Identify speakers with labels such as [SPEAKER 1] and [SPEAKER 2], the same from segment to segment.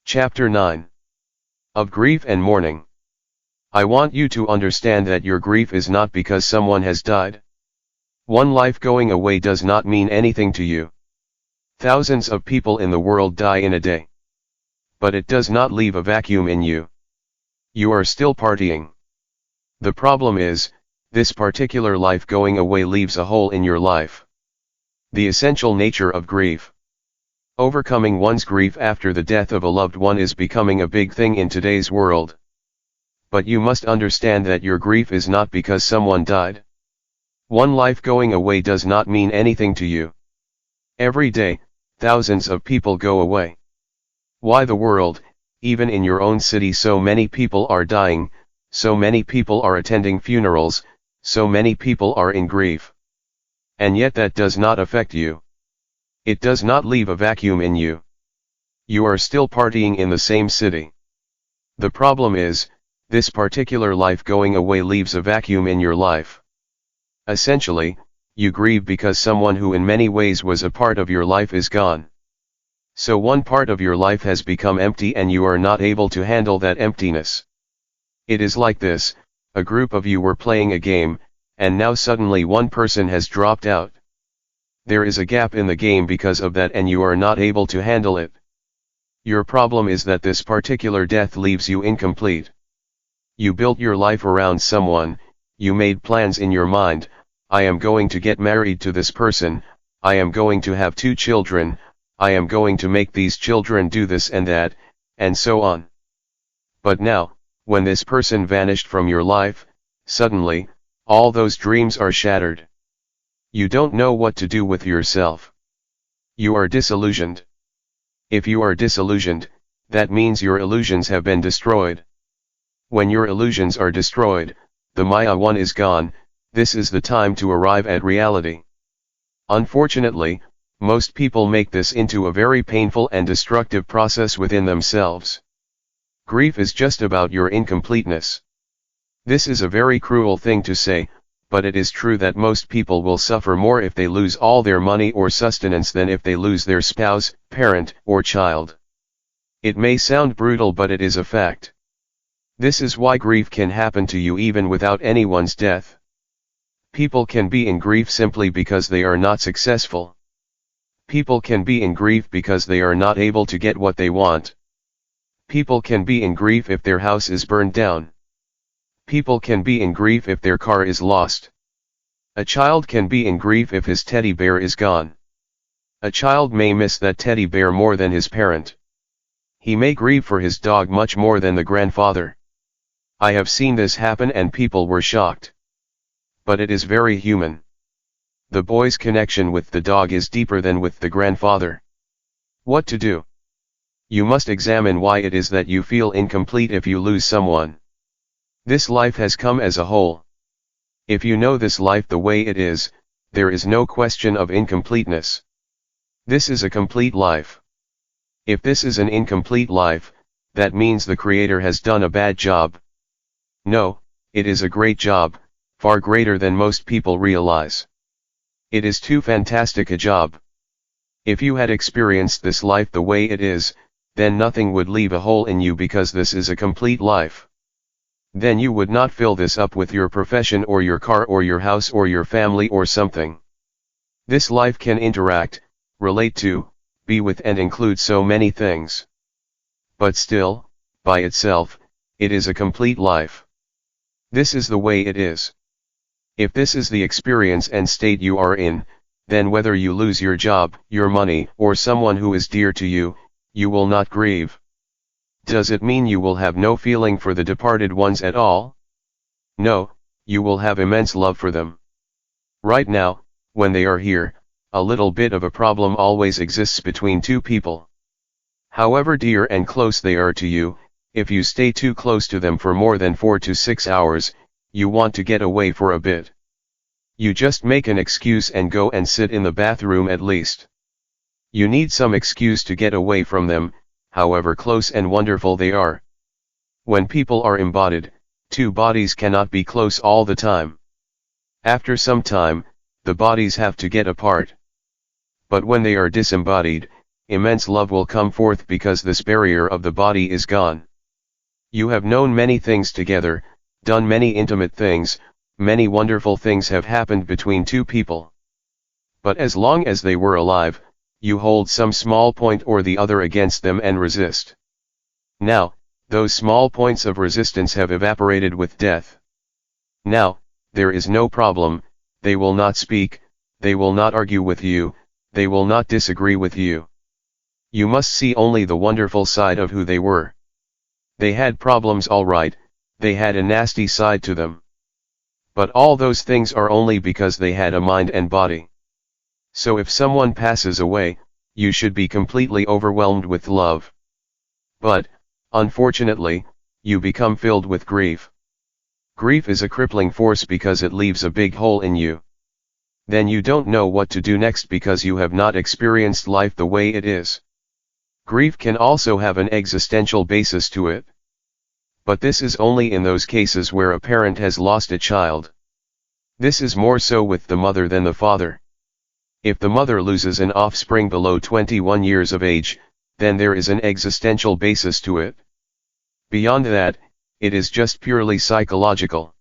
[SPEAKER 1] Chapter 9. Of Grief and Mourning. I want you to understand that your grief is not because someone has died. One life going away does not mean anything to you. Thousands of people in the world die in a day. But it does not leave a vacuum in you. You are still partying. The problem is, this particular life going away leaves a hole in your life. The essential nature of grief. Overcoming one's grief after the death of a loved one is becoming a big thing in today's world. But you must understand that your grief is not because someone died. One life going away does not mean anything to you. Every day, thousands of people go away. Why the world, even in your own city so many people are dying, so many people are attending funerals, so many people are in grief. And yet that does not affect you. It does not leave a vacuum in you. You are still partying in the same city. The problem is, this particular life going away leaves a vacuum in your life. Essentially, you grieve because someone who in many ways was a part of your life is gone. So one part of your life has become empty and you are not able to handle that emptiness. It is like this: a group of you were playing a game, and now suddenly one person has dropped out. There is a gap in the game because of that and you are not able to handle it. Your problem is that this particular death leaves you incomplete. You built your life around someone, you made plans in your mind: I am going to get married to this person, I am going to have 2 children, I am going to make these children do this and that, and so on. But now, when this person vanished from your life, suddenly, all those dreams are shattered. You don't know what to do with yourself. You are disillusioned. If you are disillusioned, that means your illusions have been destroyed. When your illusions are destroyed, the Maya one is gone. This is the time to arrive at reality. Unfortunately, most people make this into a very painful and destructive process within themselves. Grief is just about your incompleteness. This is a very cruel thing to say, but it is true that most people will suffer more if they lose all their money or sustenance than if they lose their spouse, parent, or child. It may sound brutal, but it is a fact. This is why grief can happen to you even without anyone's death. People can be in grief simply because they are not successful. People can be in grief because they are not able to get what they want. People can be in grief if their house is burned down. People can be in grief if their car is lost. A child can be in grief if his teddy bear is gone. A child may miss that teddy bear more than his parent. He may grieve for his dog much more than the grandfather. I have seen this happen and people were shocked. But it is very human. The boy's connection with the dog is deeper than with the grandfather. What to do? You must examine why it is that you feel incomplete if you lose someone. This life has come as a whole. If you know this life the way it is, there is no question of incompleteness. This is a complete life. If this is an incomplete life, that means the Creator has done a bad job. No, it is a great job, far greater than most people realize. It is too fantastic a job. If you had experienced this life the way it is, then nothing would leave a hole in you because this is a complete life. Then you would not fill this up with your profession or your car or your house or your family or something. This life can interact, relate to, be with and include so many things. But still, by itself, it is a complete life. This is the way it is. If this is the experience and state you are in, then whether you lose your job, your money, or someone who is dear to you, you will not grieve. Does it mean you will have no feeling for the departed ones at all? No, you will have immense love for them. Right now, when they are here, a little bit of a problem always exists between 2 people. However dear and close they are to you, if you stay too close to them for more than 4 to 6 hours, you want to get away for a bit. You just make an excuse and go and sit in the bathroom at least. You need some excuse to get away from them, however close and wonderful they are. When people are embodied, 2 bodies cannot be close all the time. After some time, the bodies have to get apart. But when they are disembodied, immense love will come forth because this barrier of the body is gone. You have known many things together, done many intimate things, many wonderful things have happened between two people. But as long as they were alive, you hold some small point or the other against them and resist. Now, those small points of resistance have evaporated with death. Now, there is no problem, they will not speak, they will not argue with you, they will not disagree with you. You must see only the wonderful side of who they were. They had problems all right, they had a nasty side to them. But all those things are only because they had a mind and body. So if someone passes away, you should be completely overwhelmed with love. But, unfortunately, you become filled with grief. Grief is a crippling force because it leaves a big hole in you. Then you don't know what to do next because you have not experienced life the way it is. Grief can also have an existential basis to it. But this is only in those cases where a parent has lost a child. This is more so with the mother than the father. If the mother loses an offspring below 21 years of age, then there is an existential basis to it. Beyond that, it is just purely psychological.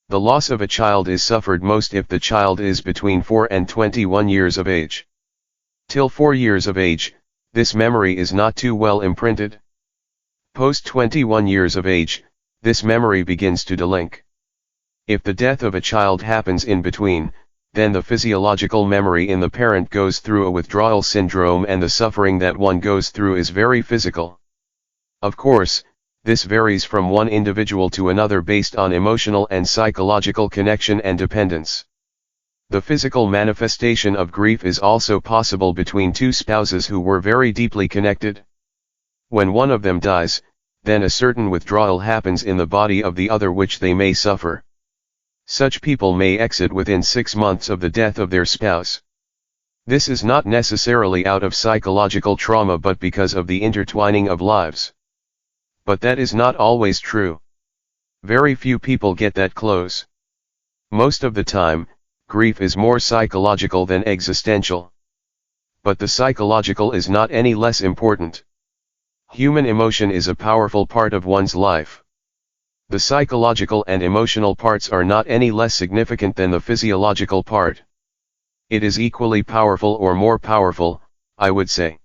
[SPEAKER 1] The loss of a child is suffered most if the child is between 4 and 21 years of age. Till 4 years of age, this memory is not too well imprinted. Post 21 years of age, this memory begins to delink. If the death of a child happens in between, then the physiological memory in the parent goes through a withdrawal syndrome and the suffering that one goes through is very physical. Of course, this varies from one individual to another based on emotional and psychological connection and dependence. The physical manifestation of grief is also possible between two spouses who were very deeply connected. When one of them dies, then a certain withdrawal happens in the body of the other which they may suffer. Such people may exit within 6 months of the death of their spouse. This is not necessarily out of psychological trauma but because of the intertwining of lives. But that is not always true. Very few people get that close. Most of the time, grief is more psychological than existential. But the psychological is not any less important. Human emotion is a powerful part of one's life. The psychological and emotional parts are not any less significant than the physiological part. It is equally powerful or more powerful, I would say.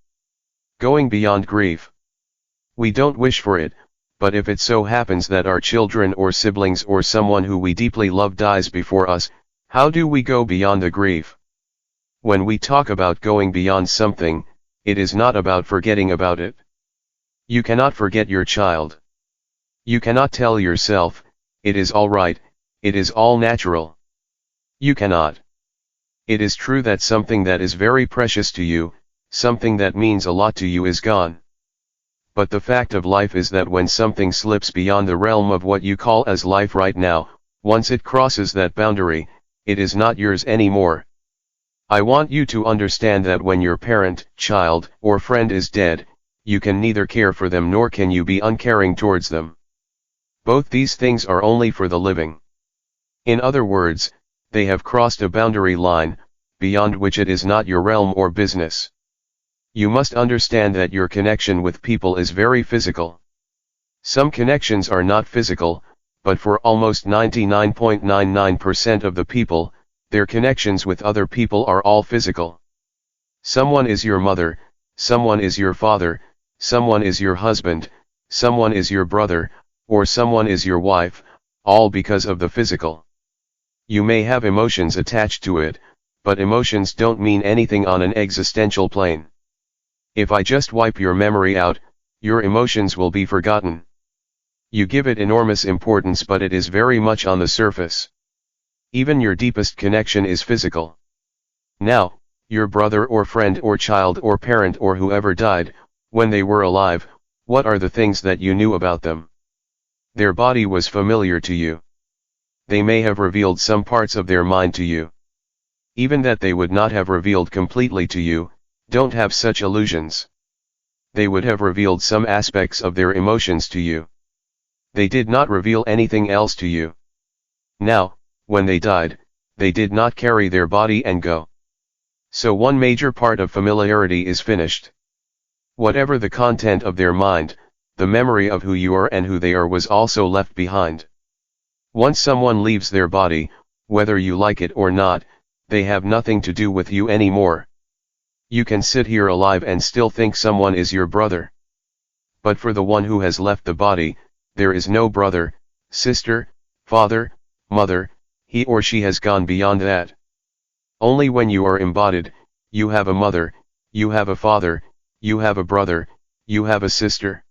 [SPEAKER 1] Going beyond grief. We don't wish for it, but if it so happens that our children or siblings or someone who we deeply love dies before us, how do we go beyond the grief? When we talk about going beyond something, it is not about forgetting about it. You cannot forget your child. You cannot tell yourself, it is all right, it is all natural. You cannot. It is true that something that is very precious to you, something that means a lot to you is gone. But the fact of life is that when something slips beyond the realm of what you call as life right now, once it crosses that boundary, it is not yours anymore. I want you to understand that when your parent, child, or friend is dead, you can neither care for them nor can you be uncaring towards them. Both these things are only for the living. In other words, they have crossed a boundary line, beyond which it is not your realm or business. You must understand that your connection with people is very physical. Some connections are not physical, but for almost 99.99% of the people, their connections with other people are all physical. Someone is your mother, someone is your father, someone is your husband, someone is your brother, or someone is your wife, all because of the physical. You may have emotions attached to it, but emotions don't mean anything on an existential plane. If I just wipe your memory out, your emotions will be forgotten. You give it enormous importance but it is very much on the surface. Even your deepest connection is physical. Now, your brother or friend or child or parent or whoever died, when they were alive, what are the things that you knew about them? Their body was familiar to you. They may have revealed some parts of their mind to you. Even that they would not have revealed completely to you, don't have such illusions. They would have revealed some aspects of their emotions to you. They did not reveal anything else to you. Now, when they died, they did not carry their body and go. So one major part of familiarity is finished. Whatever the content of their mind, the memory of who you are and who they are was also left behind. Once someone leaves their body, whether you like it or not, they have nothing to do with you anymore. You can sit here alive and still think someone is your brother. But for the one who has left the body, there is no brother, sister, father, mother, he or she has gone beyond that. Only when you are embodied, you have a mother, you have a father, you have a brother, you have a sister.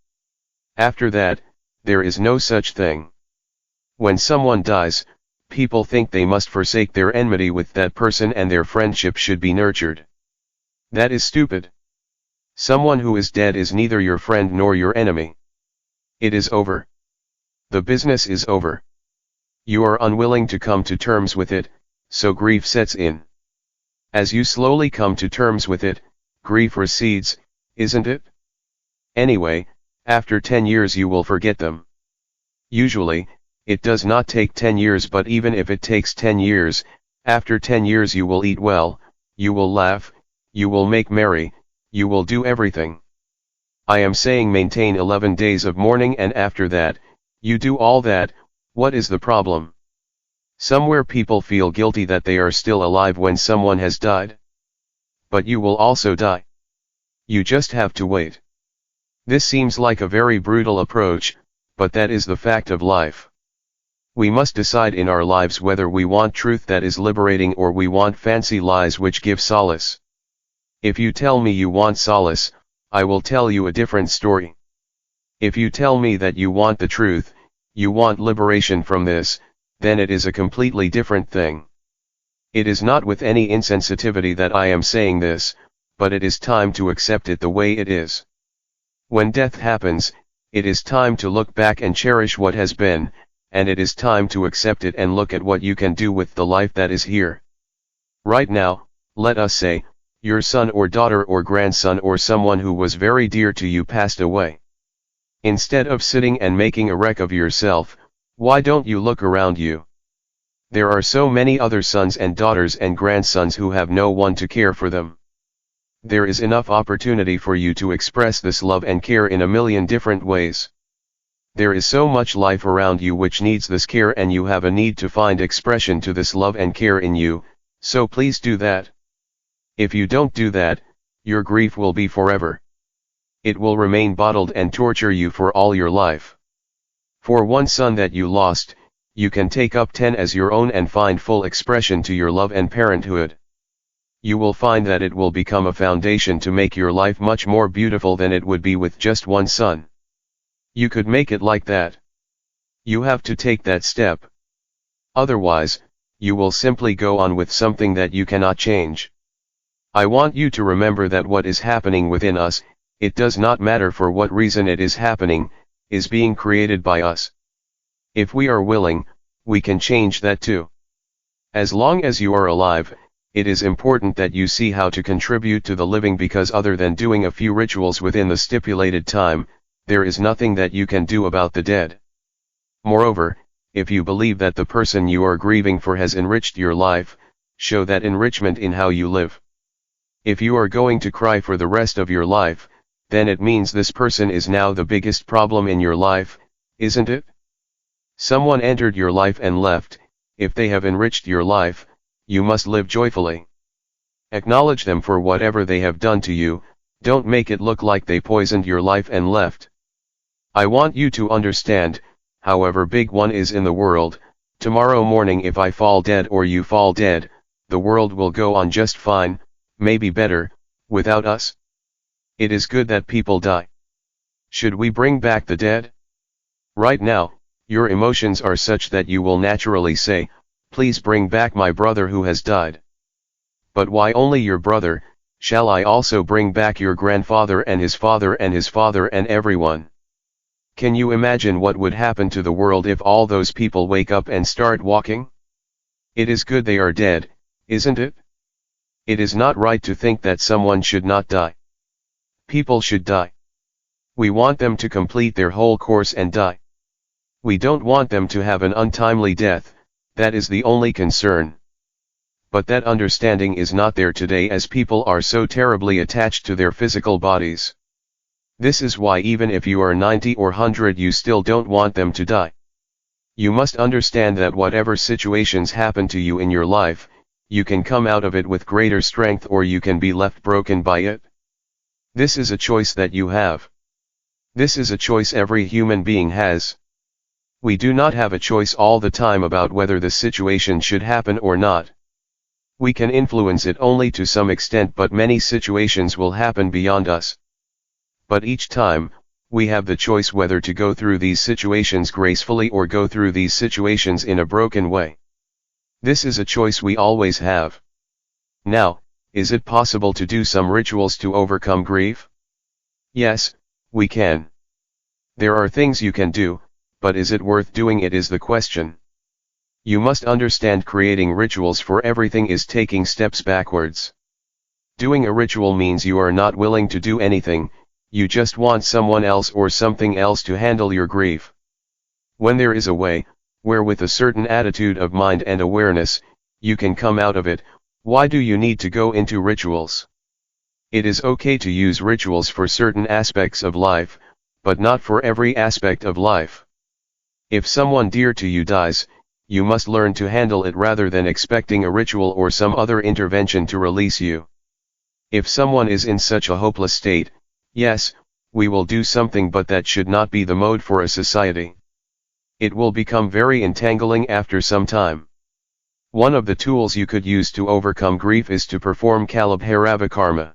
[SPEAKER 1] After that, there is no such thing. When someone dies, people think they must forsake their enmity with that person and their friendship should be nurtured. That is stupid. Someone who is dead is neither your friend nor your enemy. It is over. The business is over. You are unwilling to come to terms with it, so grief sets in. As you slowly come to terms with it, grief recedes, isn't it? Anyway, after 10 years you will forget them. Usually, it does not take 10 years, but even if it takes 10 years, after 10 years you will eat well, you will laugh, you will make merry, you will do everything. I am saying maintain 11 days of mourning, and after that, you do all that. What is the problem? Somewhere people feel guilty that they are still alive when someone has died. But you will also die. You just have to wait. This seems like a very brutal approach, but that is the fact of life. We must decide in our lives whether we want truth that is liberating or we want fancy lies which give solace. If you tell me you want solace, I will tell you a different story. If you tell me that you want the truth, you want liberation from this, then it is a completely different thing. It is not with any insensitivity that I am saying this, but it is time to accept it the way it is. When death happens, it is time to look back and cherish what has been, and it is time to accept it and look at what you can do with the life that is here. Right now, let us say, your son or daughter or grandson or someone who was very dear to you passed away. Instead of sitting and making a wreck of yourself, why don't you look around you? There are so many other sons and daughters and grandsons who have no one to care for them. There is enough opportunity for you to express this love and care in a million different ways. There is so much life around you which needs this care, and you have a need to find expression to this love and care in you, so please do that. If you don't do that, your grief will be forever. It will remain bottled and torture you for all your life. For one son that you lost, you can take up 10 as your own and find full expression to your love and parenthood. You will find that it will become a foundation to make your life much more beautiful than it would be with just one son. You could make it like that. You have to take that step. Otherwise, you will simply go on with something that you cannot change. I want you to remember that what is happening within us, it does not matter for what reason it is happening, is being created by us. If we are willing, we can change that too. As long as you are alive, it is important that you see how to contribute to the living, because other than doing a few rituals within the stipulated time, there is nothing that you can do about the dead. Moreover, if you believe that the person you are grieving for has enriched your life, show that enrichment in how you live. If you are going to cry for the rest of your life, then it means this person is now the biggest problem in your life, isn't it? Someone entered your life and left. If they have enriched your life, you must live joyfully. Acknowledge them for whatever they have done to you, don't make it look like they poisoned your life and left. I want you to understand, however big one is in the world, tomorrow morning if I fall dead or you fall dead, the world will go on just fine, maybe better, without us. It is good that people die. Should we bring back the dead? Right now, your emotions are such that you will naturally say, please bring back my brother who has died. But why only your brother? Shall I also bring back your grandfather and his father and his father and everyone? Can you imagine what would happen to the world if all those people wake up and start walking? It is good they are dead, isn't it? It is not right to think that someone should not die. People should die. We want them to complete their whole course and die. We don't want them to have an untimely death, that is the only concern. But that understanding is not there today, as people are so terribly attached to their physical bodies. This is why even if you are 90 or 100 you still don't want them to die. You must understand that whatever situations happen to you in your life, you can come out of it with greater strength or you can be left broken by it. This is a choice that you have. This is a choice every human being has. We do not have a choice all the time about whether the situation should happen or not. We can influence it only to some extent, but many situations will happen beyond us. But each time, we have the choice whether to go through these situations gracefully or go through these situations in a broken way. This is a choice we always have. Now, is it possible to do some rituals to overcome grief? Yes, we can. There are things you can do, but is it worth doing it is the question. You must understand creating rituals for everything is taking steps backwards. Doing a ritual means you are not willing to do anything, you just want someone else or something else to handle your grief. When there is a way, where with a certain attitude of mind and awareness, you can come out of it, why do you need to go into rituals? It is okay to use rituals for certain aspects of life, but not for every aspect of life. If someone dear to you dies, you must learn to handle it rather than expecting a ritual or some other intervention to release you. If someone is in such a hopeless state, yes, we will do something, but that should not be the mode for a society. It will become very entangling after some time. One of the tools you could use to overcome grief is to perform Kalabhairava karma.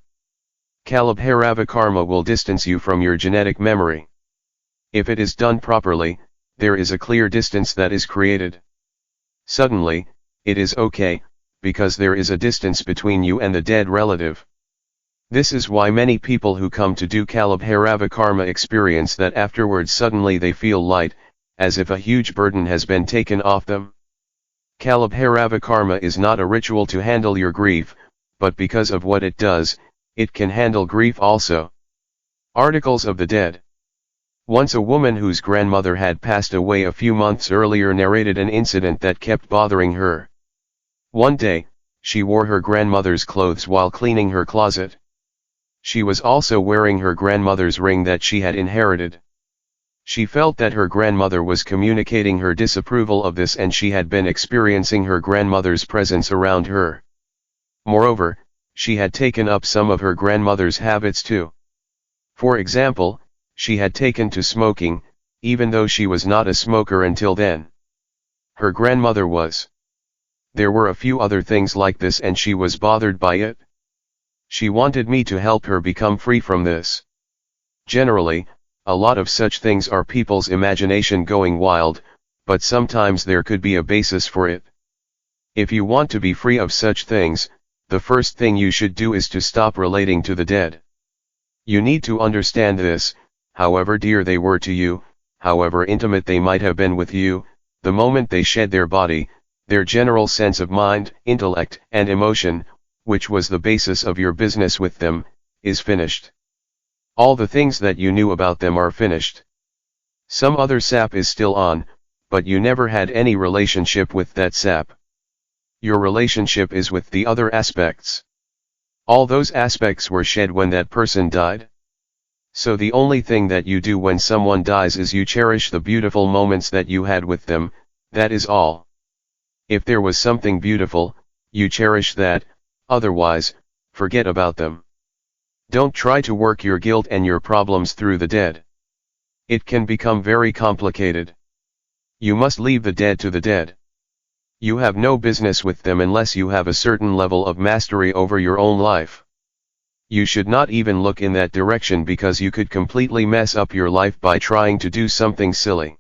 [SPEAKER 1] Kalabhairava karma will distance you from your genetic memory. If it is done properly, there is a clear distance that is created. Suddenly, it is okay, because there is a distance between you and the dead relative. This is why many people who come to do Kalabhairava karma experience that afterwards suddenly they feel light, as if a huge burden has been taken off them. Kalabhairava karma is not a ritual to handle your grief, but because of what it does, it can handle grief also. Articles of the Dead. Once a woman whose grandmother had passed away a few months earlier narrated an incident that kept bothering her. One day, she wore her grandmother's clothes while cleaning her closet. She was also wearing her grandmother's ring that she had inherited. She felt that her grandmother was communicating her disapproval of this, and she had been experiencing her grandmother's presence around her. Moreover, she had taken up some of her grandmother's habits too. For example, she had taken to smoking, even though she was not a smoker until then. Her grandmother was. There were a few other things like this, and she was bothered by it. She wanted me to help her become free from this. Generally, a lot of such things are people's imagination going wild, but sometimes there could be a basis for it. If you want to be free of such things, the first thing you should do is to stop relating to the dead. You need to understand this, however dear they were to you, however intimate they might have been with you, the moment they shed their body, their general sense of mind, intellect, and emotion, which was the basis of your business with them, is finished. All the things that you knew about them are finished. Some other sap is still on, but you never had any relationship with that sap. Your relationship is with the other aspects. All those aspects were shed when that person died. So the only thing that you do when someone dies is you cherish the beautiful moments that you had with them, that is all. If there was something beautiful, you cherish that, otherwise, forget about them. Don't try to work your guilt and your problems through the dead. It can become very complicated. You must leave the dead to the dead. You have no business with them unless you have a certain level of mastery over your own life. You should not even look in that direction, because you could completely mess up your life by trying to do something silly.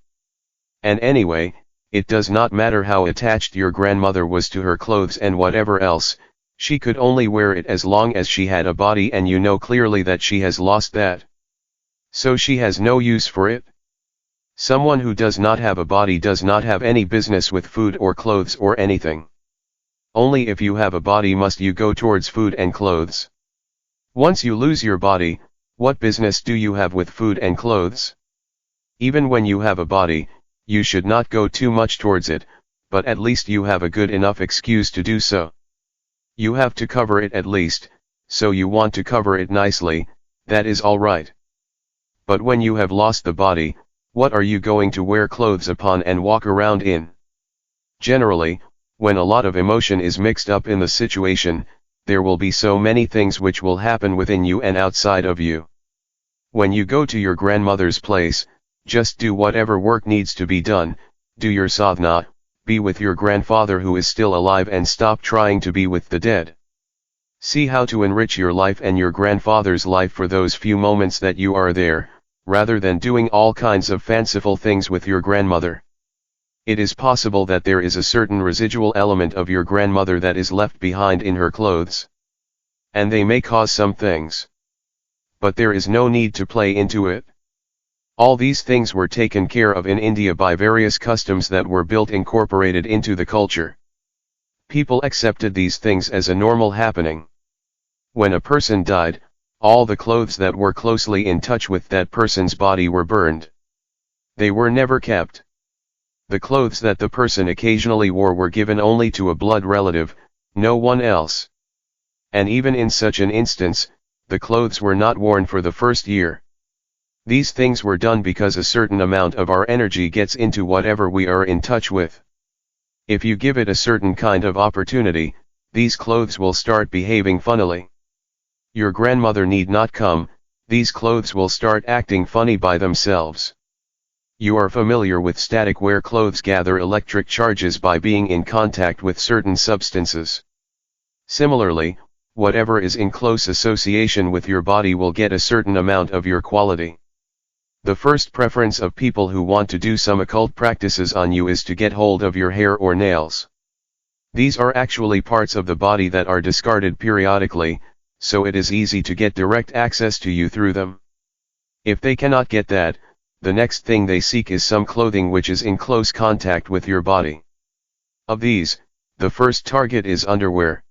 [SPEAKER 1] And anyway, it does not matter how attached your grandmother was to her clothes and whatever else, she could only wear it as long as she had a body, and you know clearly that she has lost that. So she has no use for it. Someone who does not have a body does not have any business with food or clothes or anything. Only if you have a body must you go towards food and clothes. Once you lose your body, what business do you have with food and clothes? Even when you have a body, you should not go too much towards it, but at least you have a good enough excuse to do so. You have to cover it at least, so you want to cover it nicely, that is all right. But when you have lost the body, what are you going to wear clothes upon and walk around in? Generally, when a lot of emotion is mixed up in the situation, there will be so many things which will happen within you and outside of you. When you go to your grandmother's place, just do whatever work needs to be done, do your sadhana, be with your grandfather who is still alive and stop trying to be with the dead. See how to enrich your life and your grandfather's life for those few moments that you are there, rather than doing all kinds of fanciful things with your grandmother. It is possible that there is a certain residual element of your grandmother that is left behind in her clothes. And they may cause some things. But there is no need to play into it. All these things were taken care of in India by various customs that were built incorporated into the culture. People accepted these things as a normal happening. When a person died, all the clothes that were closely in touch with that person's body were burned. They were never kept. The clothes that the person occasionally wore were given only to a blood relative, no one else. And even in such an instance, the clothes were not worn for the first year. These things were done because a certain amount of our energy gets into whatever we are in touch with. If you give it a certain kind of opportunity, these clothes will start behaving funnily. Your grandmother need not come, these clothes will start acting funny by themselves. You are familiar with static where clothes gather electric charges by being in contact with certain substances. Similarly, whatever is in close association with your body will get a certain amount of your quality. The first preference of people who want to do some occult practices on you is to get hold of your hair or nails. These are actually parts of the body that are discarded periodically, so it is easy to get direct access to you through them. If they cannot get that, the next thing they seek is some clothing which is in close contact with your body. Of these, the first target is underwear.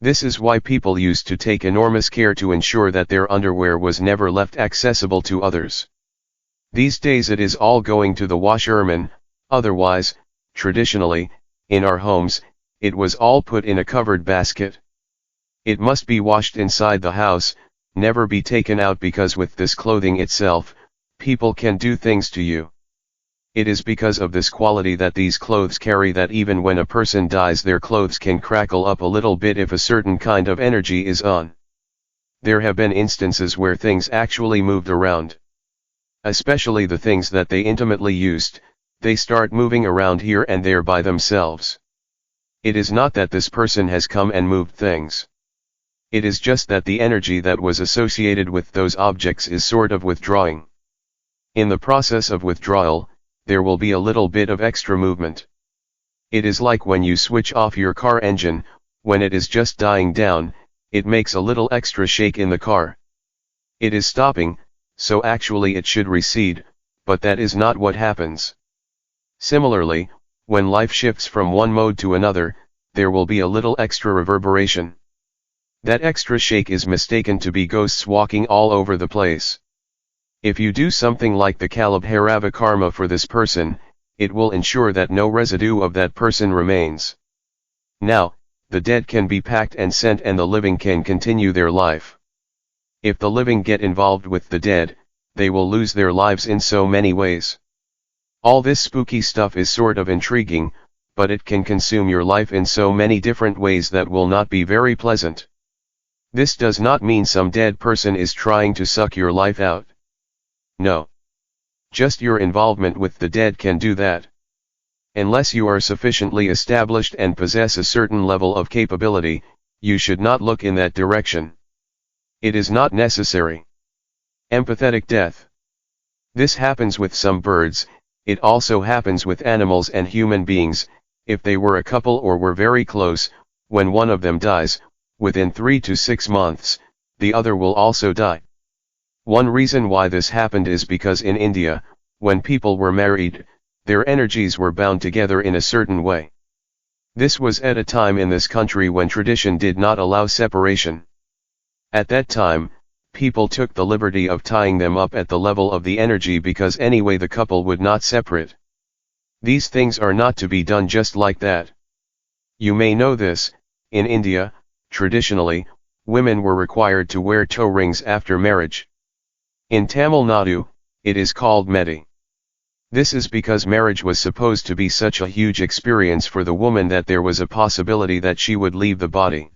[SPEAKER 1] This is why people used to take enormous care to ensure that their underwear was never left accessible to others. These days it is all going to the washerman, otherwise, traditionally, in our homes, it was all put in a covered basket. It must be washed inside the house, never be taken out because with this clothing itself, people can do things to you. It is because of this quality that these clothes carry that even when a person dies their clothes can crackle up a little bit if a certain kind of energy is on. There have been instances where things actually moved around. Especially the things that they intimately used, they start moving around here and there by themselves. It is not that this person has come and moved things. It is just that the energy that was associated with those objects is sort of withdrawing. In the process of withdrawal, there will be a little bit of extra movement. It is like when you switch off your car engine, when it is just dying down, it makes a little extra shake in the car. It is stopping, so actually it should recede, but that is not what happens. Similarly, when life shifts from one mode to another, there will be a little extra reverberation. That extra shake is mistaken to be ghosts walking all over the place. If you do something like the Kalabhairava karma for this person, it will ensure that no residue of that person remains. Now, the dead can be packed and sent and the living can continue their life. If the living get involved with the dead, they will lose their lives in so many ways. All this spooky stuff is sort of intriguing, but it can consume your life in so many different ways that will not be very pleasant. This does not mean some dead person is trying to suck your life out. No. Just your involvement with the dead can do that. Unless you are sufficiently established and possess a certain level of capability, you should not look in that direction. It is not necessary. Empathetic death. This happens with some birds, it also happens with animals and human beings. If they were a couple or were very close, when one of them dies, within 3 to 6 months, the other will also die. One reason why this happened is because in India, when people were married, their energies were bound together in a certain way. This was at a time in this country when tradition did not allow separation. At that time, people took the liberty of tying them up at the level of the energy because anyway the couple would not separate. These things are not to be done just like that. You may know this, in India, traditionally, women were required to wear toe rings after marriage. In Tamil Nadu, it is called Medi. This is because marriage was supposed to be such a huge experience for the woman that there was a possibility that she would leave the body.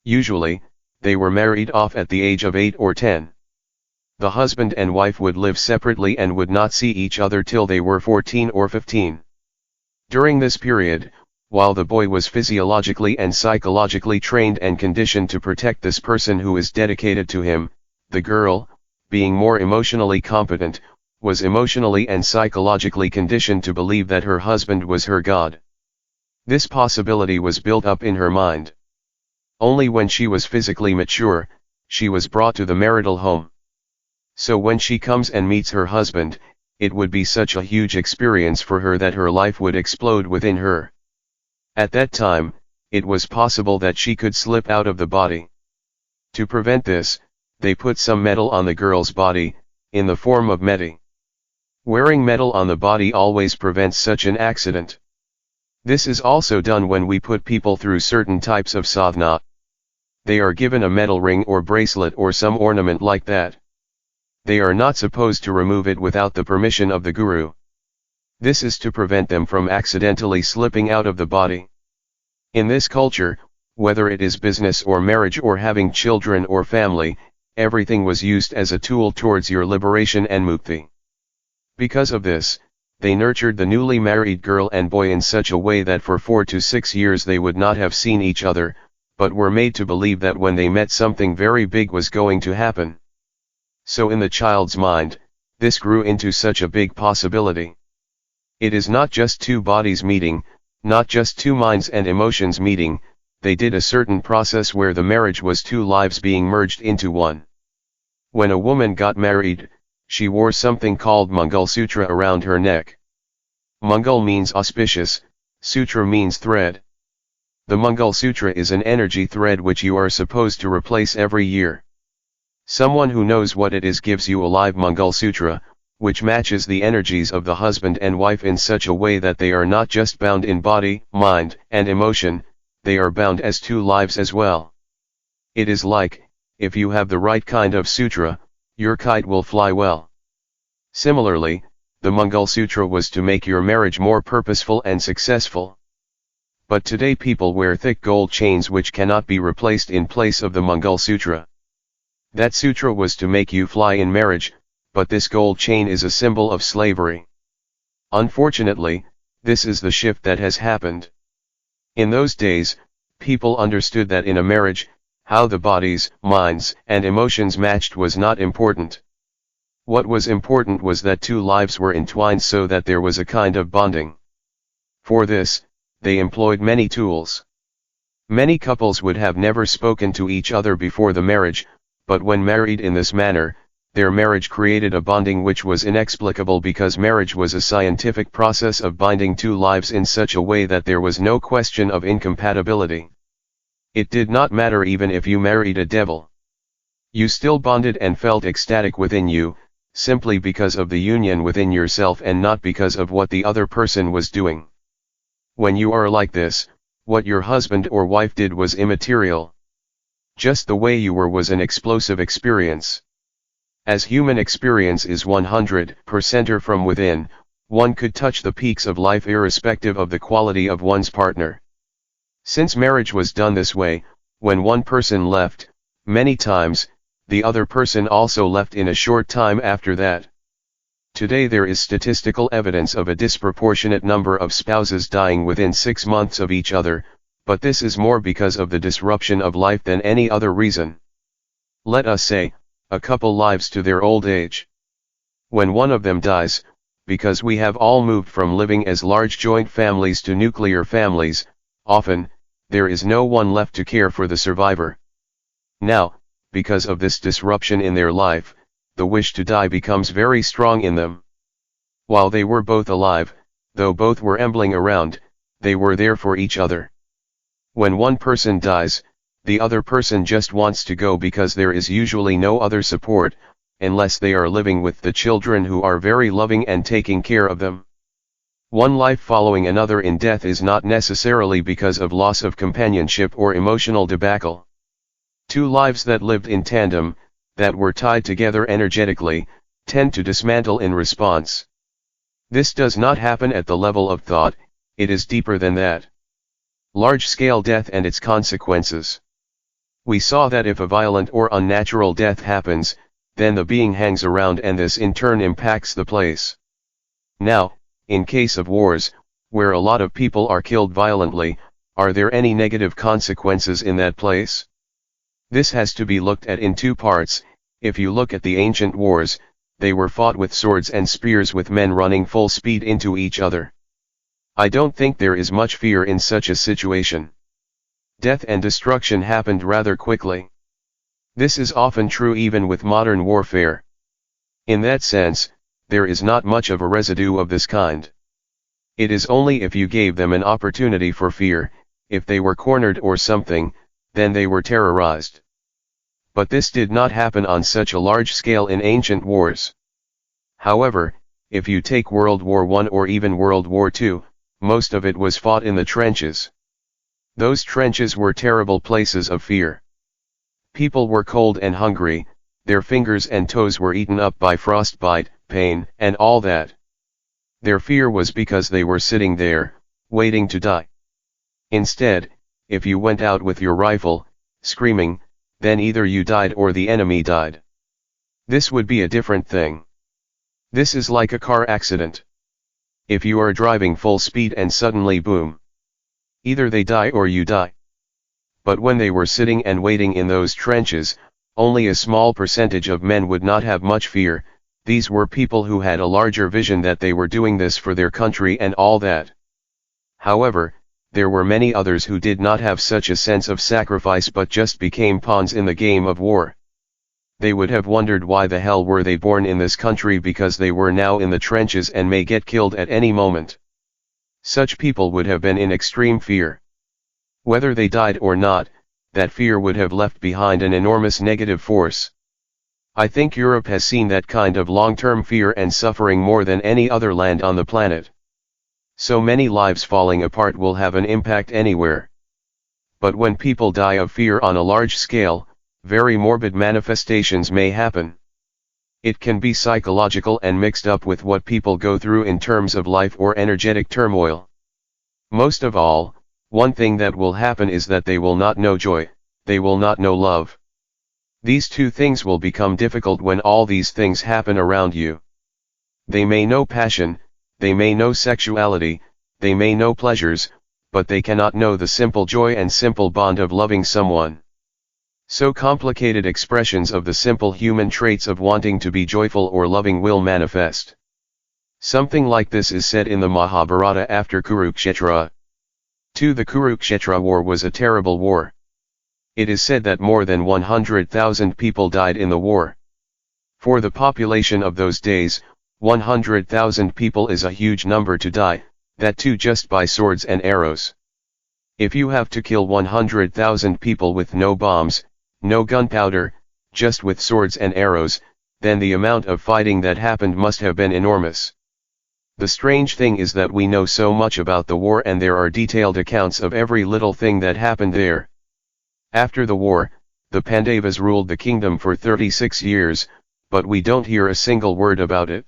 [SPEAKER 1] Usually, they were married off at the age of 8 or 10. The husband and wife would live separately and would not see each other till they were 14 or 15. During this period, while the boy was physiologically and psychologically trained and conditioned to protect this person who is dedicated to him, the girl, being more emotionally competent, was emotionally and psychologically conditioned to believe that her husband was her God. This possibility was built up in her mind. Only when she was physically mature, she was brought to the marital home. So when she comes and meets her husband, it would be such a huge experience for her that her life would explode within her. At that time, it was possible that she could slip out of the body. To prevent this, they put some metal on the girl's body, in the form of medi. Wearing metal on the body always prevents such an accident. This is also done when we put people through certain types of sadhana. They are given a metal ring or bracelet or some ornament like that. They are not supposed to remove it without the permission of the guru. This is to prevent them from accidentally slipping out of the body. In this culture, whether it is business or marriage or having children or family, everything was used as a tool towards your liberation and mukti. Because of this, they nurtured the newly married girl and boy in such a way that for 4 to 6 years they would not have seen each other, but were made to believe that when they met something very big was going to happen. So in the child's mind, this grew into such a big possibility. It is not just two bodies meeting, not just two minds and emotions meeting, they did a certain process where the marriage was two lives being merged into one. When a woman got married, she wore something called Mangal Sutra around her neck. Mangal means auspicious, Sutra means thread. The Mangal Sutra is an energy thread which you are supposed to replace every year. Someone who knows what it is gives you a live Mangal Sutra, which matches the energies of the husband and wife in such a way that they are not just bound in body, mind, and emotion, they are bound as two lives as well. It is like, if you have the right kind of sutra, your kite will fly well. Similarly, the Mangal Sutra was to make your marriage more purposeful and successful. But today people wear thick gold chains which cannot be replaced in place of the Mangal Sutra. That sutra was to make you fly in marriage, but this gold chain is a symbol of slavery. Unfortunately, this is the shift that has happened. In those days, people understood that in a marriage, how the bodies, minds, and emotions matched was not important. What was important was that two lives were entwined so that there was a kind of bonding. For this, they employed many tools. Many couples would have never spoken to each other before the marriage, but when married in this manner, their marriage created a bonding which was inexplicable because marriage was a scientific process of binding two lives in such a way that there was no question of incompatibility. It did not matter even if you married a devil. You still bonded and felt ecstatic within you, simply because of the union within yourself and not because of what the other person was doing. When you are like this, what your husband or wife did was immaterial. Just the way you were was an explosive experience. As human experience is 100% from within, one could touch the peaks of life irrespective of the quality of one's partner. Since marriage was done this way, when one person left, many times, the other person also left in a short time after that. Today there is statistical evidence of a disproportionate number of spouses dying within 6 months of each other, but this is more because of the disruption of life than any other reason. Let us say, a couple lives to their old age. When one of them dies, because we have all moved from living as large joint families to nuclear families, often, there is no one left to care for the survivor. Now, because of this disruption in their life, the wish to die becomes very strong in them. While they were both alive, though both were ambling around, they were there for each other. When one person dies, the other person just wants to go because there is usually no other support, unless they are living with the children who are very loving and taking care of them. One life following another in death is not necessarily because of loss of companionship or emotional debacle. Two lives that lived in tandem, that were tied together energetically, tend to dismantle in response. This does not happen at the level of thought, it is deeper than that. Large-scale death and its consequences. We saw that if a violent or unnatural death happens, then the being hangs around and this in turn impacts the place. Now, in case of wars, where a lot of people are killed violently, are there any negative consequences in that place? This has to be looked at in two parts. If you look at the ancient wars, they were fought with swords and spears with men running full speed into each other. I don't think there is much fear in such a situation. Death and destruction happened rather quickly. This is often true even with modern warfare. In that sense, there is not much of a residue of this kind. It is only if you gave them an opportunity for fear, if they were cornered or something, then they were terrorized. But this did not happen on such a large scale in ancient wars. However, if you take World War I or even World War II, most of it was fought in the trenches. Those trenches were terrible places of fear. People were cold and hungry, their fingers and toes were eaten up by frostbite, pain, and all that. Their fear was because they were sitting there, waiting to die. Instead, if you went out with your rifle, screaming, then either you died or the enemy died. This would be a different thing. This is like a car accident. If you are driving full speed and suddenly boom. Either they die or you die. But when they were sitting and waiting in those trenches, only a small percentage of men would not have much fear. These were people who had a larger vision that they were doing this for their country and all that. However, there were many others who did not have such a sense of sacrifice but just became pawns in the game of war. They would have wondered why the hell were they born in this country because they were now in the trenches and may get killed at any moment. Such people would have been in extreme fear. Whether they died or not, that fear would have left behind an enormous negative force. I think Europe has seen that kind of long-term fear and suffering more than any other land on the planet. So many lives falling apart will have an impact anywhere. But when people die of fear on a large scale, very morbid manifestations may happen. It can be psychological and mixed up with what people go through in terms of life or energetic turmoil. Most of all, one thing that will happen is that they will not know joy, they will not know love. These two things will become difficult when all these things happen around you. They may know passion, they may know sexuality, they may know pleasures, but they cannot know the simple joy and simple bond of loving someone. So complicated expressions of the simple human traits of wanting to be joyful or loving will manifest. Something like this is said in the Mahabharata after Kurukshetra. 2. The Kurukshetra war was a terrible war. It is said that more than 100,000 people died in the war. For the population of those days, 100,000 people is a huge number to die, that too just by swords and arrows. If you have to kill 100,000 people with no bombs, no gunpowder, just with swords and arrows, then the amount of fighting that happened must have been enormous. The strange thing is that we know so much about the war and there are detailed accounts of every little thing that happened there. After the war, the Pandavas ruled the kingdom for 36 years, but we don't hear a single word about it.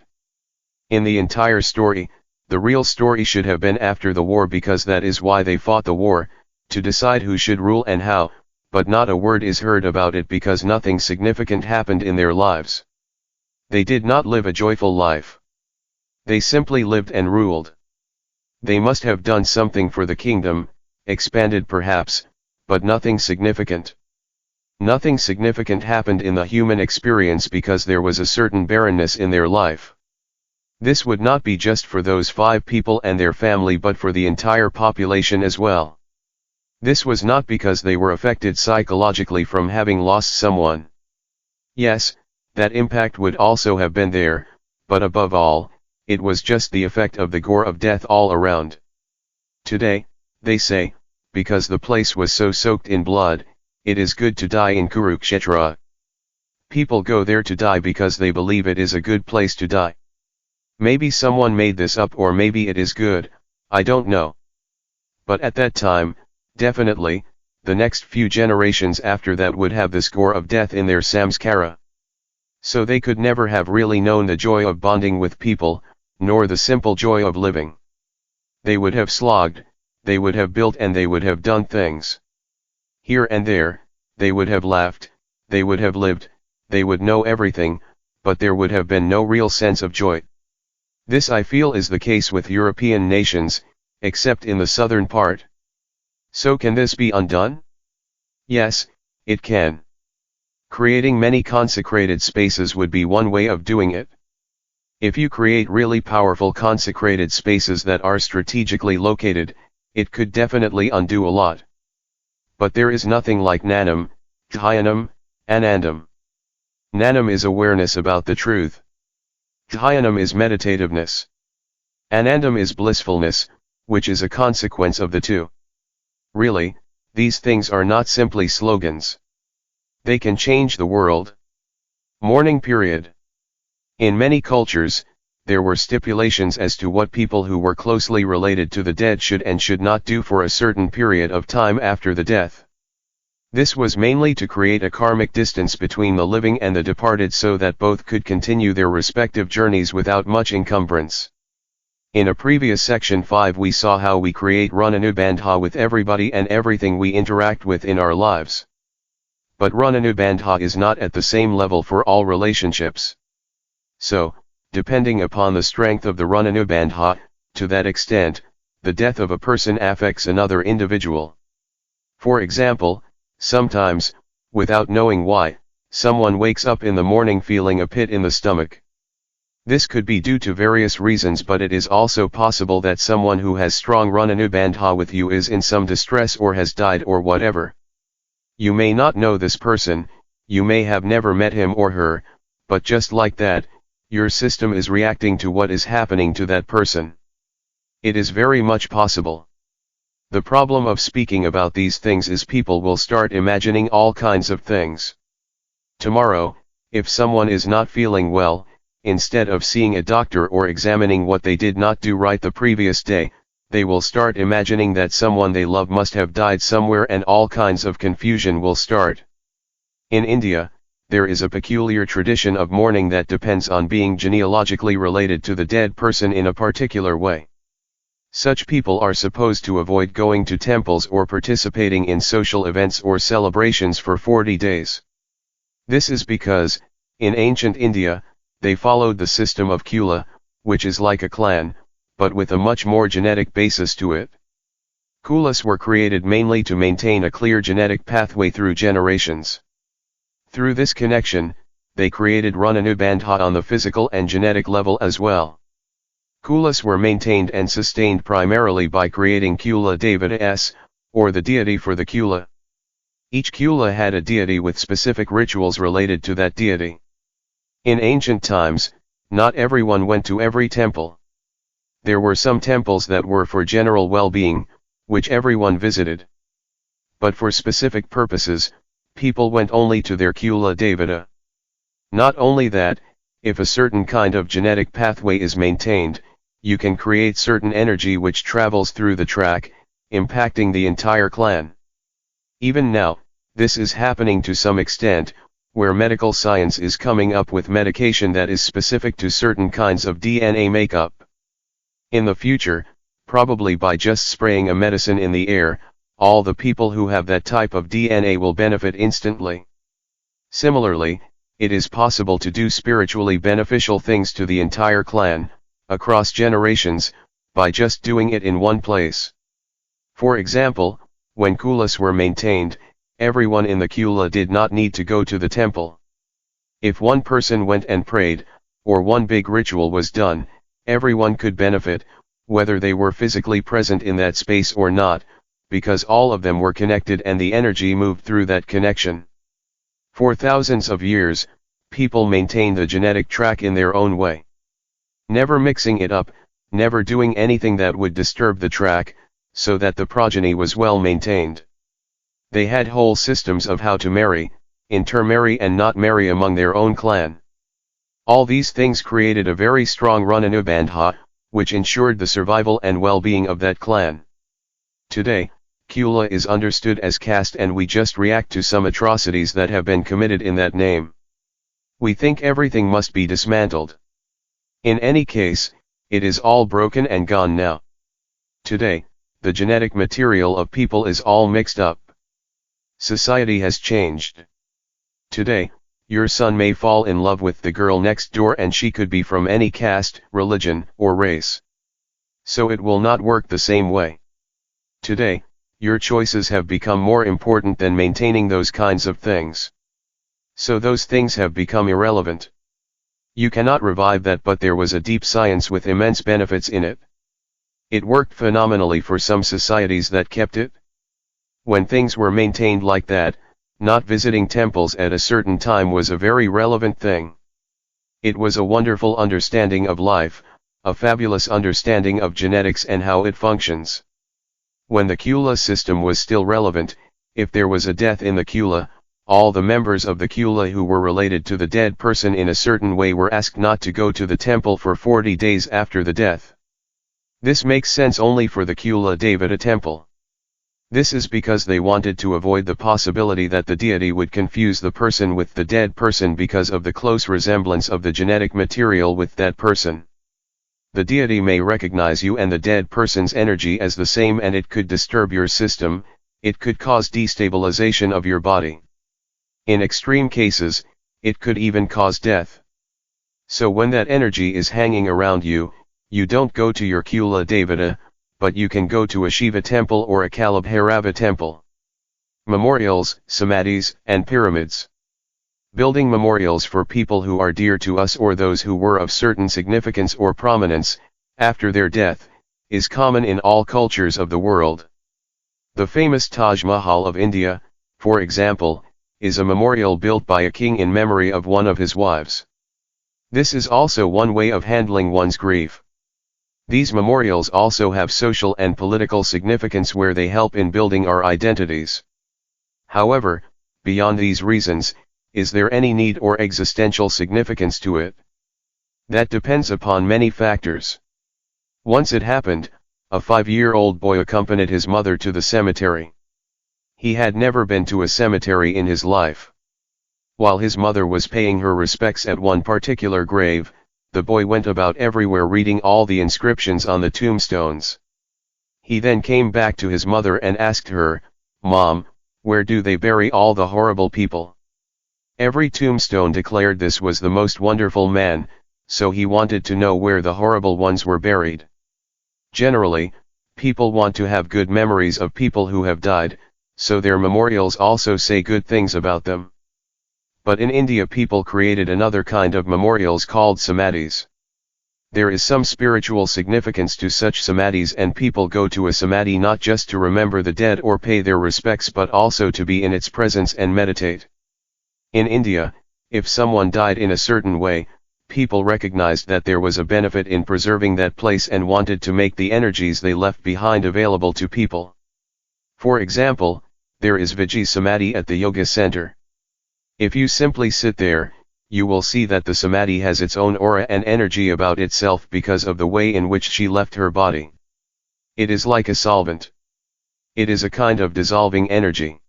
[SPEAKER 1] In the entire story, the real story should have been after the war because that is why they fought the war, to decide who should rule and how, but not a word is heard about it because nothing significant happened in their lives. They did not live a joyful life. They simply lived and ruled. They must have done something for the kingdom, expanded perhaps, but nothing significant. Nothing significant happened in the human experience because there was a certain barrenness in their life. This would not be just for those 5 people and their family but for the entire population as well. This was not because they were affected psychologically from having lost someone. Yes, that impact would also have been there, but above all, it was just the effect of the gore of death all around. Today, they say, because the place was so soaked in blood, it is good to die in Kurukshetra. People go there to die because they believe it is a good place to die. Maybe someone made this up or maybe it is good, I don't know. But at that time, definitely, the next few generations after that would have this gore of death in their samskara. So they could never have really known the joy of bonding with people, nor the simple joy of living. They would have slogged, they would have built, and they would have done things. Here and there, they would have laughed, they would have lived, they would know everything, but there would have been no real sense of joy. This I feel is the case with European nations, except in the southern part. So can this be undone? Yes, it can. Creating many consecrated spaces would be one way of doing it. If you create really powerful consecrated spaces that are strategically located, it could definitely undo a lot. But there is nothing like Gnanam, Dhyanam, Anandam. Gnanam is awareness about the truth. Dhyanam is meditativeness. Anandam is blissfulness, which is a consequence of the two. Really, these things are not simply slogans. They can change the world. Mourning period. In many cultures, there were stipulations as to what people who were closely related to the dead should and should not do for a certain period of time after the death. This was mainly to create a karmic distance between the living and the departed so that both could continue their respective journeys without much encumbrance. In a previous section 5 we saw how we create runanubandha with everybody and everything we interact with in our lives. But runanubandha is not at the same level for all relationships. So, depending upon the strength of the runanubandha, to that extent, the death of a person affects another individual. For example, sometimes, without knowing why, someone wakes up in the morning feeling a pit in the stomach. This could be due to various reasons, but it is also possible that someone who has strong runanubandha with you is in some distress or has died or whatever. You may not know this person, you may have never met him or her, but just like that, your system is reacting to what is happening to that person. It is very much possible. The problem of speaking about these things is people will start imagining all kinds of things. Tomorrow, if someone is not feeling well, instead of seeing a doctor or examining what they did not do right the previous day, they will start imagining that someone they love must have died somewhere and all kinds of confusion will start. In India, there is a peculiar tradition of mourning that depends on being genealogically related to the dead person in a particular way. Such people are supposed to avoid going to temples or participating in social events or celebrations for 40 days. This is because, in ancient India, they followed the system of Kula, which is like a clan, but with a much more genetic basis to it. Kulas were created mainly to maintain a clear genetic pathway through generations. Through this connection, they created runanubandha on the physical and genetic level as well. Kulas were maintained and sustained primarily by creating Kula Devatas, or the deity for the Kula. Each Kula had a deity with specific rituals related to that deity. In ancient times, not everyone went to every temple. There were some temples that were for general well-being, which everyone visited. But for specific purposes, people went only to their Kula Devata. Not only that, if a certain kind of genetic pathway is maintained, you can create certain energy which travels through the track, impacting the entire clan. Even now, this is happening to some extent, where medical science is coming up with medication that is specific to certain kinds of DNA makeup. In the future, probably by just spraying a medicine in the air, all the people who have that type of DNA will benefit instantly. Similarly, it is possible to do spiritually beneficial things to the entire clan, across generations, by just doing it in one place. For example, when Kulas were maintained, everyone in the Kula did not need to go to the temple. If one person went and prayed, or one big ritual was done, everyone could benefit, whether they were physically present in that space or not, because all of them were connected and the energy moved through that connection. For thousands of years, people maintained the genetic track in their own way. Never mixing it up, never doing anything that would disturb the track, so that the progeny was well maintained. They had whole systems of how to marry, intermarry and not marry among their own clan. All these things created a very strong runanubandha, which ensured the survival and well-being of that clan. Today, Kula is understood as caste and we just react to some atrocities that have been committed in that name. We think everything must be dismantled. In any case, it is all broken and gone now. Today, the genetic material of people is all mixed up. Society has changed. Today, your son may fall in love with the girl next door and she could be from any caste, religion, or race. So it will not work the same way. Today, your choices have become more important than maintaining those kinds of things. So those things have become irrelevant. You cannot revive that, but there was a deep science with immense benefits in it. It worked phenomenally for some societies that kept it. When things were maintained like that, not visiting temples at a certain time was a very relevant thing. It was a wonderful understanding of life, a fabulous understanding of genetics and how it functions. When the Kula system was still relevant, if there was a death in the Kula, all the members of the Kula who were related to the dead person in a certain way were asked not to go to the temple for 40 days after the death. This makes sense only for the Kula Devata temple. This is because they wanted to avoid the possibility that the deity would confuse the person with the dead person because of the close resemblance of the genetic material with that person. The deity may recognize you and the dead person's energy as the same, and it could disturb your system, it could cause destabilization of your body. In extreme cases, it could even cause death. So when that energy is hanging around you, you don't go to your Kula Devata, but you can go to a Shiva temple or a Kalabhairava temple. Memorials, samadhis, and pyramids. Building memorials for people who are dear to us or those who were of certain significance or prominence, after their death, is common in all cultures of the world. The famous Taj Mahal of India, for example, is a memorial built by a king in memory of one of his wives. This is also one way of handling one's grief. These memorials also have social and political significance where they help in building our identities. However, beyond these reasons, is there any need or existential significance to it? That depends upon many factors. Once it happened, a 5-year-old boy accompanied his mother to the cemetery. He had never been to a cemetery in his life. While his mother was paying her respects at one particular grave, the boy went about everywhere reading all the inscriptions on the tombstones. He then came back to his mother and asked her, "Mom, where do they bury all the horrible people?" Every tombstone declared this was the most wonderful man, so he wanted to know where the horrible ones were buried. Generally, people want to have good memories of people who have died, so their memorials also say good things about them. But in India people created another kind of memorials called samadhis. There is some spiritual significance to such samadhis, and people go to a samadhi not just to remember the dead or pay their respects but also to be in its presence and meditate. In India, if someone died in a certain way, people recognized that there was a benefit in preserving that place and wanted to make the energies they left behind available to people. For example, there is Vijay Samadhi at the Yoga Center. If you simply sit there, you will see that the Samadhi has its own aura and energy about itself because of the way in which she left her body. It is like a solvent. It is a kind of dissolving energy.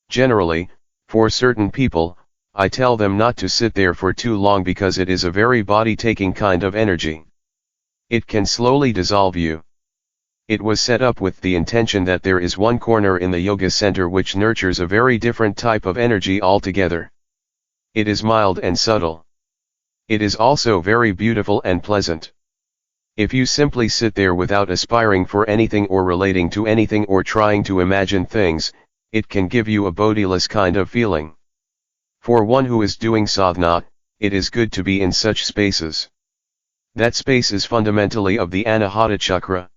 [SPEAKER 1] Generally, for certain people, I tell them not to sit there for too long because it is a very body-taking kind of energy. It can slowly dissolve you. It was set up with the intention that there is one corner in the yoga center which nurtures a very different type of energy altogether. It is mild and subtle. It is also very beautiful and pleasant. If you simply sit there without aspiring for anything or relating to anything or trying to imagine things, it can give you a bodiless kind of feeling. For one who is doing sadhana, it is good to be in such spaces. That space is fundamentally of the Anahata chakra.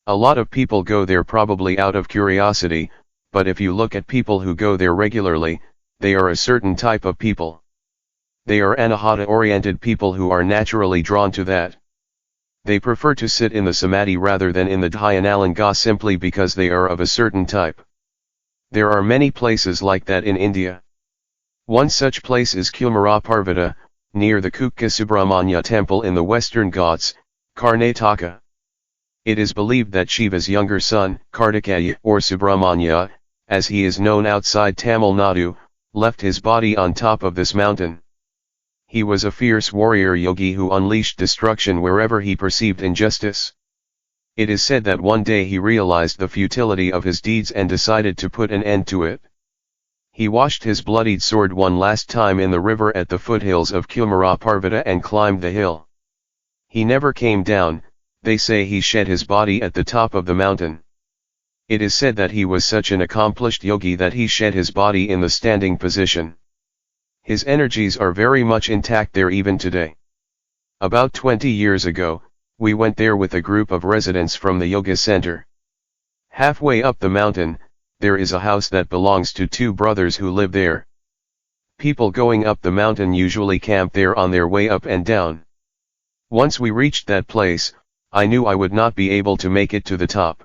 [SPEAKER 1] A lot of people go there probably out of curiosity, but if you look at people who go there regularly, they are a certain type of people. They are Anahata-oriented people who are naturally drawn to that. They prefer to sit in the samadhi rather than in the dhyanalanga simply because they are of a certain type. There are many places like that in India. One such place is Kumara Parvata, near the Kukka Subramanya temple in the Western Ghats, Karnataka. It is believed that Shiva's younger son, Kartikeya or Subramanya, as he is known outside Tamil Nadu, left his body on top of this mountain. He was a fierce warrior yogi who unleashed destruction wherever he perceived injustice. It is said that one day he realized the futility of his deeds and decided to put an end to it. He washed his bloodied sword one last time in the river at the foothills of Kumara Parvata and climbed the hill. He never came down. They say he shed his body at the top of the mountain. It is said that he was such an accomplished yogi that he shed his body in the standing position. His energies are very much intact there even today. About 20 years ago, we went there with a group of residents from the yoga center. Halfway up the mountain, there is a house that belongs to two brothers who live there. People going up the mountain usually camp there on their way up and down. Once we reached that place, I knew I would not be able to make it to the top.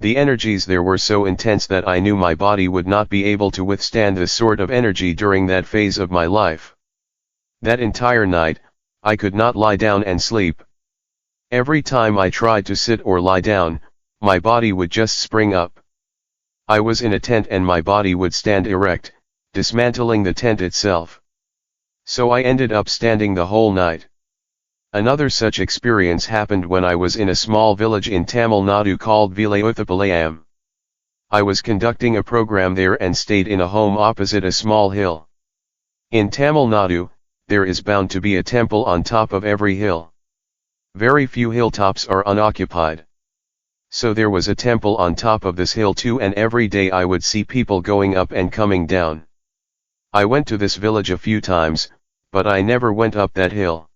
[SPEAKER 1] The energies there were so intense that I knew my body would not be able to withstand this sort of energy during that phase of my life. That entire night, I could not lie down and sleep. Every time I tried to sit or lie down, my body would just spring up. I was in a tent and my body would stand erect, dismantling the tent itself. So I ended up standing the whole night. Another such experience happened when I was in a small village in Tamil Nadu called Vilayothapalayam. I was conducting a program there and stayed in a home opposite a small hill. In Tamil Nadu, there is bound to be a temple on top of every hill. Very few hilltops are unoccupied. So there was a temple on top of this hill too, and every day I would see people going up and coming down. I went to this village a few times, but I never went up that hill.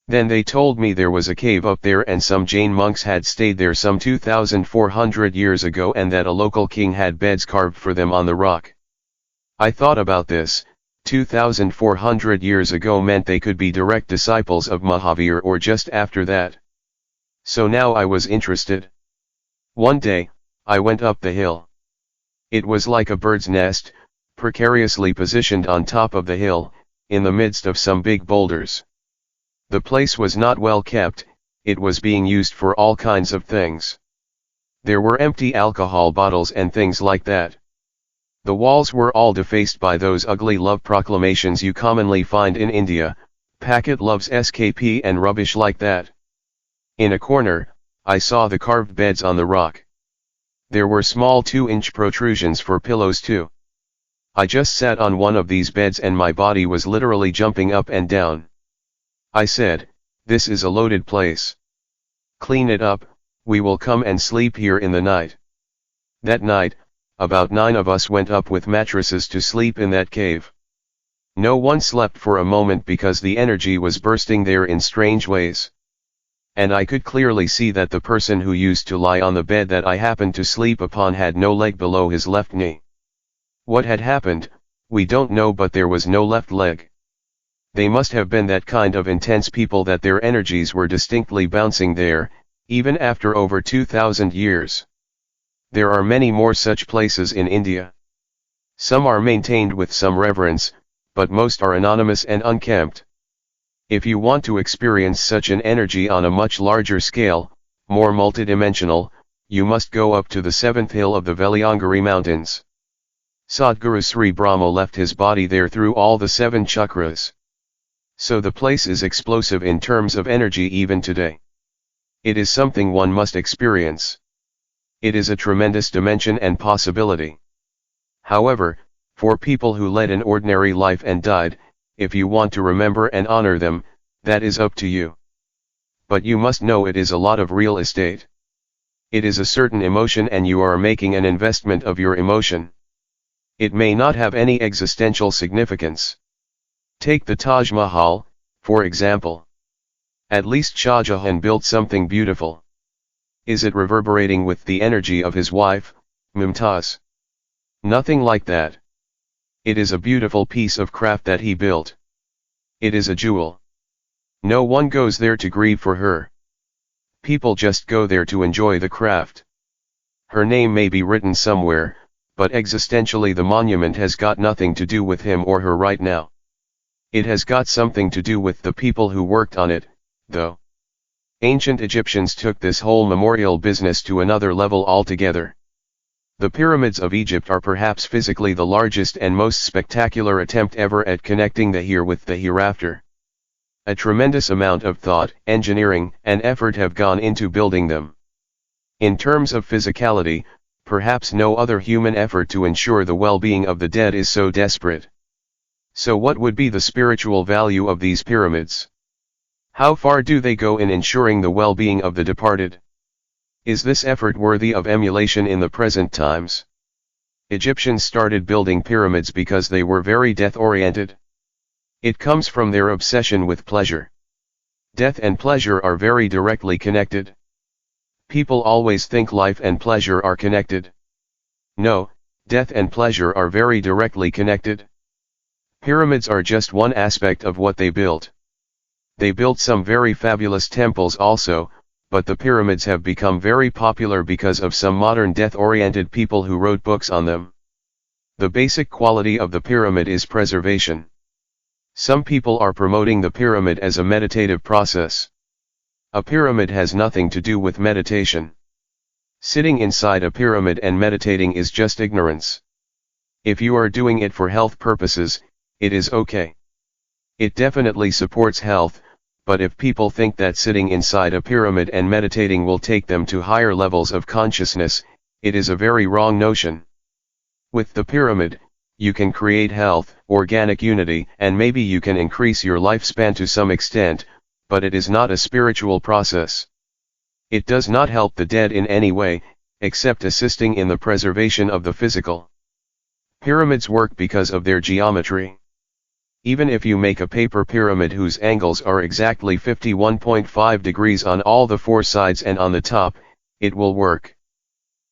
[SPEAKER 1] Then they told me there was a cave up there and some Jain monks had stayed there some 2,400 years ago and that a local king had beds carved for them on the rock. I thought about this. 2,400 years ago meant they could be direct disciples of Mahavir or just after that. So now I was interested. One day, I went up the hill. It was like a bird's nest, precariously positioned on top of the hill, in the midst of some big boulders. The place was not well kept, it was being used for all kinds of things. There were empty alcohol bottles and things like that. The walls were all defaced by those ugly love proclamations you commonly find in India, packet loves SKP and rubbish like that. In a corner, I saw the carved beds on the rock. There were small 2-inch protrusions for pillows too. I just sat on one of these beds and my body was literally jumping up and down. I said, "This is a loaded place. Clean it up, we will come and sleep here in the night." That night, about 9 of us went up with mattresses to sleep in that cave. No one slept for a moment because the energy was bursting there in strange ways. And I could clearly see that the person who used to lie on the bed that I happened to sleep upon had no leg below his left knee. What had happened, we don't know, but there was no left leg. They must have been that kind of intense people that their energies were distinctly bouncing there, even after over 2,000 years. There are many more such places in India. Some are maintained with some reverence, but most are anonymous and unkempt. If you want to experience such an energy on a much larger scale, more multidimensional, you must go up to the 7th hill of the Veliangiri Mountains. Sadhguru Sri Brahma left his body there through all the 7 chakras. So the place is explosive in terms of energy even today. It is something one must experience. It is a tremendous dimension and possibility. However, for people who led an ordinary life and died, if you want to remember and honor them, that is up to you. But you must know it is a lot of real estate. It is a certain emotion and you are making an investment of your emotion. It may not have any existential significance. Take the Taj Mahal, for example. At least Shah Jahan built something beautiful. Is it reverberating with the energy of his wife, Mumtaz? Nothing like that. It is a beautiful piece of craft that he built. It is a jewel. No one goes there to grieve for her. People just go there to enjoy the craft. Her name may be written somewhere, but existentially the monument has got nothing to do with him or her right now. It has got something to do with the people who worked on it, though. Ancient Egyptians took this whole memorial business to another level altogether. The pyramids of Egypt are perhaps physically the largest and most spectacular attempt ever at connecting the here with the hereafter. A tremendous amount of thought, engineering, and effort have gone into building them. In terms of physicality, perhaps no other human effort to ensure the well-being of the dead is so desperate. So what would be the spiritual value of these pyramids? How far do they go in ensuring the well-being of the departed? Is this effort worthy of emulation in the present times? Egyptians started building pyramids because they were very death-oriented. It comes from their obsession with pleasure. Death and pleasure are very directly connected. People always think life and pleasure are connected. No, death and pleasure are very directly connected. Pyramids are just one aspect of what they built. They built some very fabulous temples also, but the pyramids have become very popular because of some modern death-oriented people who wrote books on them. The basic quality of the pyramid is preservation. Some people are promoting the pyramid as a meditative process. A pyramid has nothing to do with meditation. Sitting inside a pyramid and meditating is just ignorance. If you are doing it for health purposes, it is okay. It definitely supports health, but if people think that sitting inside a pyramid and meditating will take them to higher levels of consciousness, it is a very wrong notion. With the pyramid, you can create health, organic unity, and maybe you can increase your lifespan to some extent, but it is not a spiritual process. It does not help the dead in any way, except assisting in the preservation of the physical. Pyramids work because of their geometry. Even if you make a paper pyramid whose angles are exactly 51.5 degrees on all the four sides and on the top, it will work.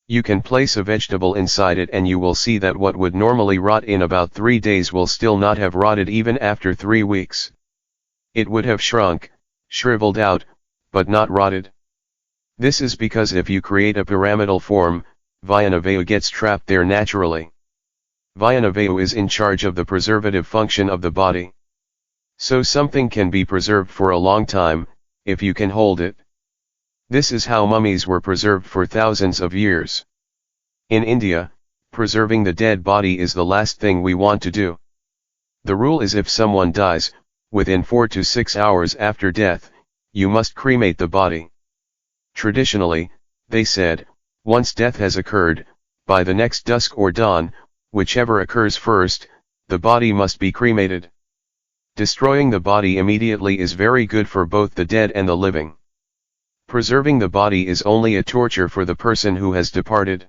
[SPEAKER 1] You can place a vegetable inside it and you will see that what would normally rot in about 3 days will still not have rotted even after 3 weeks. It would have shrunk, shriveled out, but not rotted. This is because if you create a pyramidal form, Vyanavayu gets trapped there naturally. Vyanavayu is in charge of the preservative function of the body. So something can be preserved for a long time, if you can hold it. This is how mummies were preserved for thousands of years. In India, preserving the dead body is the last thing we want to do. The rule is if someone dies, within 4 to 6 hours after death, you must cremate the body. Traditionally, they said, once death has occurred, by the next dusk or dawn, whichever occurs first, the body must be cremated. Destroying the body immediately is very good for both the dead and the living. Preserving the body is only a torture for the person who has departed.